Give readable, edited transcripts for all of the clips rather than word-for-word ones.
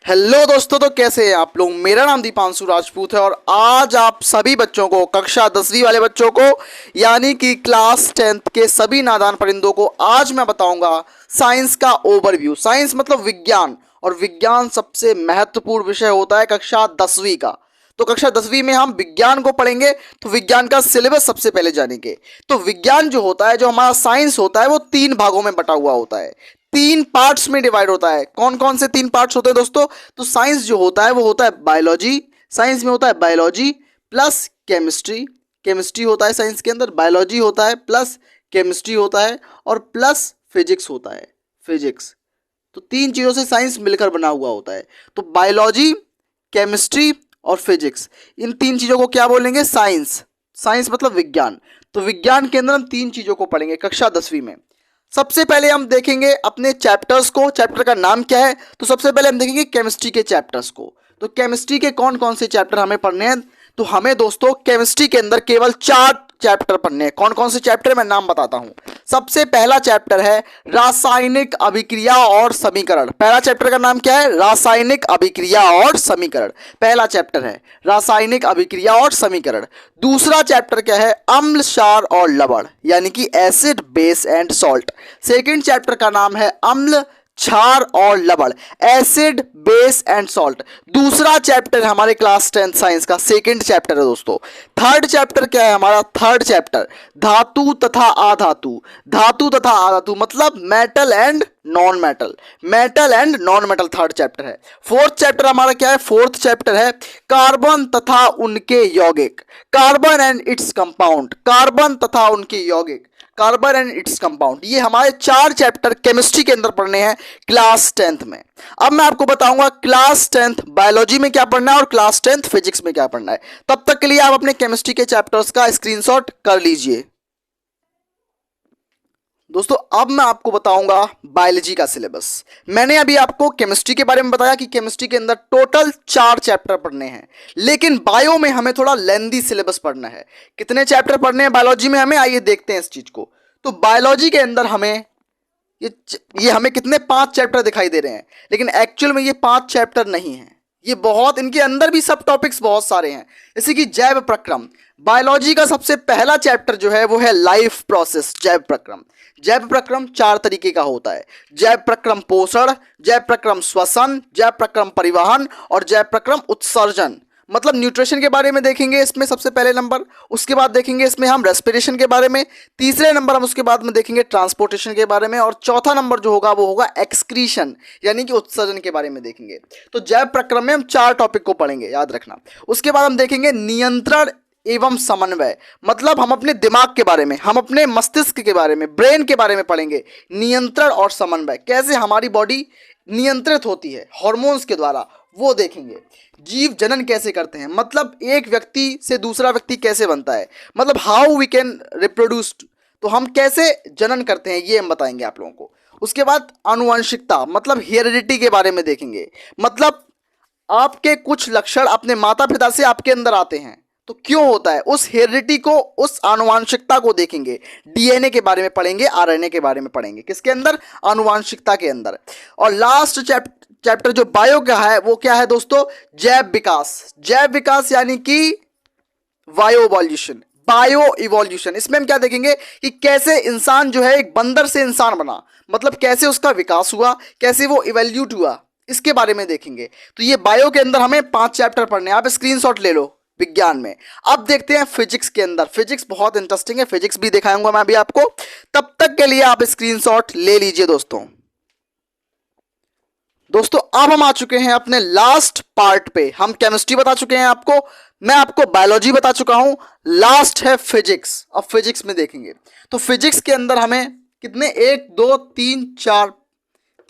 Hello दोस्तों, तो कैसे हैं आप लोग। मेरा नाम दीपांशु राजपूत है और आज आप सभी बच्चों को, कक्षा 10वीं वाले बच्चों को यानी कि क्लास 10th के सभी नादान परिंदों को आज मैं बताऊंगा साइंस का ओवरव्यू। साइंस मतलब विज्ञान, और विज्ञान सबसे महत्वपूर्ण विषय होता है कक्षा 10वीं का। तो कक्षा 10वीं में हम विज्ञान को पढ़ेंगे, तो विज्ञान का सिलेबस सबसे पहले जानेंगे। तो विज्ञान जो होता है, जो हमारा साइंस होता है, वो 3 भागों में बटा हुआ होता है, 3 पार्ट्स में डिवाइड होता है। कौन कौन से 3 पार्ट्स होते हैं दोस्तों? तो साइंस जो होता है वो होता है बायोलॉजी। साइंस में होता है बायोलॉजी प्लस केमिस्ट्री। केमिस्ट्री होता है साइंस के अंदर, बायोलॉजी होता है प्लस केमिस्ट्री होता है, और प्लस फिजिक्स होता है, फिजिक्स। तो 3 चीज़ों से साइंस मिलकर बना हुआ होता है। तो बायोलॉजी, केमिस्ट्री और फिजिक्स, इन 3 चीज़ों को क्या बोलेंगे? साइंस। साइंस मतलब विज्ञान। तो विज्ञान के अंदर हम 3 चीज़ों को पढ़ेंगे कक्षा 10वीं में। सबसे पहले हम देखेंगे अपने चैप्टर्स को। चैप्टर का नाम क्या है? तो सबसे पहले हम देखेंगे केमिस्ट्री के चैप्टर्स को। तो केमिस्ट्री के कौन कौन से चैप्टर हमें पढ़ने हैं? तो हमें दोस्तों केमिस्ट्री के अंदर केवल 4 चैप्टर पढ़ने हैं। कौन कौन से चैप्टर? मैं नाम बताता हूं। सबसे पहला चैप्टर है रासायनिक अभिक्रिया और समीकरण। पहला चैप्टर का नाम क्या है? रासायनिक अभिक्रिया और समीकरण। पहला चैप्टर है रासायनिक अभिक्रिया और समीकरण। दूसरा चैप्टर क्या है? अम्ल, क्षार और लवण, यानी कि acid, base and salt. Second chapter का नाम है अम्ल, क्षार और लवण, एसिड, बेस एंड सॉल्ट। दूसरा चैप्टर हमारे क्लास 10 साइंस का सेकंड चैप्टर है दोस्तों। थर्ड चैप्टर क्या है हमारा? थर्ड चैप्टर धातु तथा अधातु। धातु तथा अधातु मतलब metal and non metal, metal and non metal, third chapter है। फोर्थ चैप्टर हमारा क्या है? फोर्थ चैप्टर है कार्बन तथा उनके यौगिक, carbon and its compound, carbon तथा उनके यौगिक, कार्बन एंड इट्स कंपाउंड। ये हमारे 4 चैप्टर केमिस्ट्री के अंदर पढ़ने हैं क्लास 10th में। अब मैं आपको बताऊंगा क्लास 10th बायोलॉजी में क्या पढ़ना है और क्लास 10th फिजिक्स में क्या पढ़ना है। तब तक के लिए आप अपने केमिस्ट्री के चैप्टर्स का स्क्रीनशॉट कर लीजिए दोस्तों। अब मैं आपको बताऊंगा बायोलॉजी का सिलेबस। मैंने अभी आपको केमिस्ट्री के बारे में बताया कि केमिस्ट्री के अंदर टोटल 4 चैप्टर पढ़ने हैं, लेकिन बायो में हमें थोड़ा लेंदी सिलेबस पढ़ना है। कितने चैप्टर पढ़ने हैं बायोलॉजी में हमें? आइए देखते हैं इस चीज को। तो बायोलॉजी के अंदर हमें ये हमें कितने 5 चैप्टर दिखाई दे रहे हैं, लेकिन एक्चुअल में ये 5 चैप्टर नहीं है। ये बहुत, इनके अंदर भी सब टॉपिक्स बहुत सारे हैं, जैसे कि जैव प्रक्रम। बायोलॉजी का सबसे पहला चैप्टर जो है वो है लाइफ प्रोसेस, जैव प्रक्रम। जैव प्रक्रम 4 तरीके का होता है: जैव प्रक्रम पोषण, जैव प्रक्रम श्वसन, जैव प्रक्रम परिवहन और जैव प्रक्रम उत्सर्जन। मतलब न्यूट्रिशन के बारे में देखेंगे इसमें सबसे पहले नंबर, उसके बाद देखेंगे इसमें हम रेस्पिरेशन के बारे में, तीसरे नंबर हम उसके बाद में देखेंगे ट्रांसपोर्टेशन के बारे में, और चौथा नंबर जो होगा वो होगा एक्सक्रीशन यानी कि उत्सर्जन के बारे में देखेंगे। तो जैव प्रक्रम में हम 4 टॉपिक को पढ़ेंगे, याद रखना। उसके बाद हम देखेंगे नियंत्रण एवं समन्वय, मतलब हम अपने दिमाग के बारे में, हम अपने मस्तिष्क के बारे में, ब्रेन के बारे में पढ़ेंगे। नियंत्रण और समन्वय, कैसे हमारी बॉडी नियंत्रित होती है हार्मोन्स के द्वारा, वो देखेंगे। जीव जनन कैसे करते हैं, मतलब एक व्यक्ति से दूसरा व्यक्ति कैसे बनता है, मतलब हाउ वी कैन रिप्रोड्यूस, तो हम कैसे जनन करते हैं ये हम बताएंगे आप लोगों को। उसके बाद आनुवंशिकता मतलब हेरिडिटी के बारे में देखेंगे, मतलब आपके कुछ लक्षण अपने माता पिता से आपके अंदर आते हैं, तो क्यों होता है, उस हेरिडिटी को, उस आनुवांशिकता को देखेंगे। डीएनए के बारे में पढ़ेंगे, आरएनए के बारे में पढ़ेंगे, किसके अंदर? आनुवांशिकता के अंदर। और लास्ट चैप्टर जो बायो का है वो क्या है दोस्तों? जैव विकास। जैव विकास यानी कि बायो इवोल्यूशन, बायो इवोल्यूशन। इसमें हम क्या देखेंगे कि कैसे इंसान जो है एक बंदर से इंसान बना, मतलब कैसे उसका विकास हुआ, कैसे वो इवोल्यूट हुआ, इसके बारे में देखेंगे। तो ये बायो के अंदर हमें 5 चैप्टर पढ़ने हैं, आप स्क्रीनशॉट ले लो विज्ञान में। अब देखते हैं फिजिक्स के अंदर। फिजिक्स बहुत इंटरेस्टिंग है, फिजिक्स भी दिखाऊंगा मैं अभी आपको। तब तक के लिए आप स्क्रीनशॉट ले लीजिए दोस्तों। दोस्तों अब हम आ चुके हैं अपने लास्ट पार्ट पे। हम केमिस्ट्री बता चुके हैं आपको, मैं आपको बायोलॉजी बता चुका हूं, लास्ट है फिजिक्स। अब फिजिक्स में देखेंगे तो फिजिक्स के अंदर हमें कितने, 1 2 3 4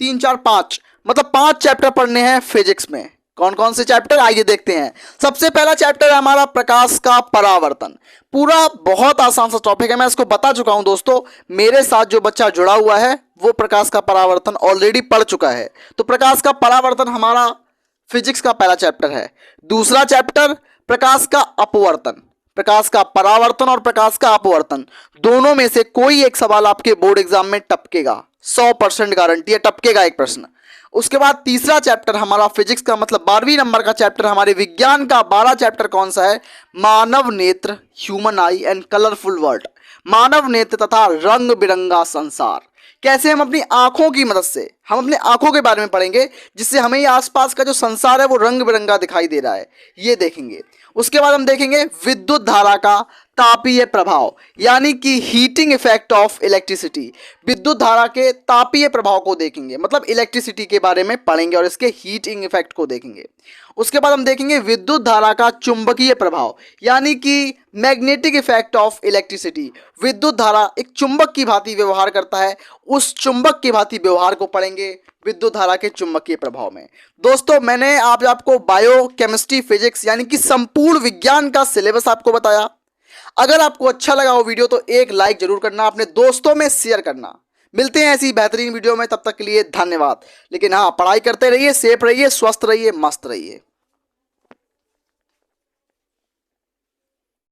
3 4 5, मतलब 5 चैप्टर पढ़ने हैं फिजिक्स में। कौन कौन से चैप्टर, आइए देखते हैं। सबसे पहला चैप्टर है हमारा प्रकाश का परावर्तन। पूरा बहुत आसान सा टॉपिक है, मैं इसको बता चुका हूं दोस्तों। मेरे साथ जो बच्चा जुड़ा हुआ है वो प्रकाश का परावर्तन ऑलरेडी पढ़ चुका है। तो प्रकाश का परावर्तन हमारा फिजिक्स का पहला चैप्टर है। दूसरा चैप्टर प्रकाश का अपवर्तन। प्रकाश का परावर्तन और प्रकाश का अपवर्तन, दोनों में से कोई एक सवाल आपके बोर्ड एग्जाम में टपकेगा, 100% गारंटी है, टपकेगा एक प्रश्न। उसके बाद तीसरा चैप्टर हमारा फिजिक्स का, मतलब 12वीं नंबर का चैप्टर, हमारे विज्ञान का 12 चैप्टर कौन सा है? मानव नेत्र, human eye and colourful world, मानव नेत्र तथा रंग बिरंगा संसार। कैसे हम अपनी आंखों की मदद से, हम अपने आंखों के बारे में पढ़ेंगे जिससे हमें ये आसपास का जो संसार है वो रंग बिरंगा दिखाई दे रहा है, ये देखेंगे। उसके बाद हम देखेंगे विद्युत धारा का तापीय प्रभाव, यानी कि हीटिंग इफेक्ट ऑफ इलेक्ट्रिसिटी। विद्युत धारा के तापीय प्रभाव को देखेंगे, मतलब इलेक्ट्रिसिटी के बारे में पढ़ेंगे और इसके हीटिंग इफेक्ट को देखेंगे। उसके बाद हम देखेंगे विद्युत धारा का चुंबकीय प्रभाव, यानी कि मैग्नेटिक इफेक्ट ऑफ इलेक्ट्रिसिटी। विद्युत धारा एक चुंबक की भांति व्यवहार करता है, उस चुंबक की भांति व्यवहार को पढ़ेंगे विद्युत धारा के चुंबकीय प्रभाव में। दोस्तों, मैंने आज आपको बायो केमिस्ट्री फिजिक्स यानी कि संपूर्ण विज्ञान का सिलेबस आपको बताया। अगर आपको अच्छा लगा वो वीडियो तो एक लाइक जरूर करना, अपने दोस्तों में शेयर करना। मिलते हैं ऐसी बेहतरीन वीडियो में, तब तक के लिए धन्यवाद। लेकिन हाँ, पढ़ाई करते रहिए, सेफ रहिए, स्वस्थ रहिए, मस्त रहिए।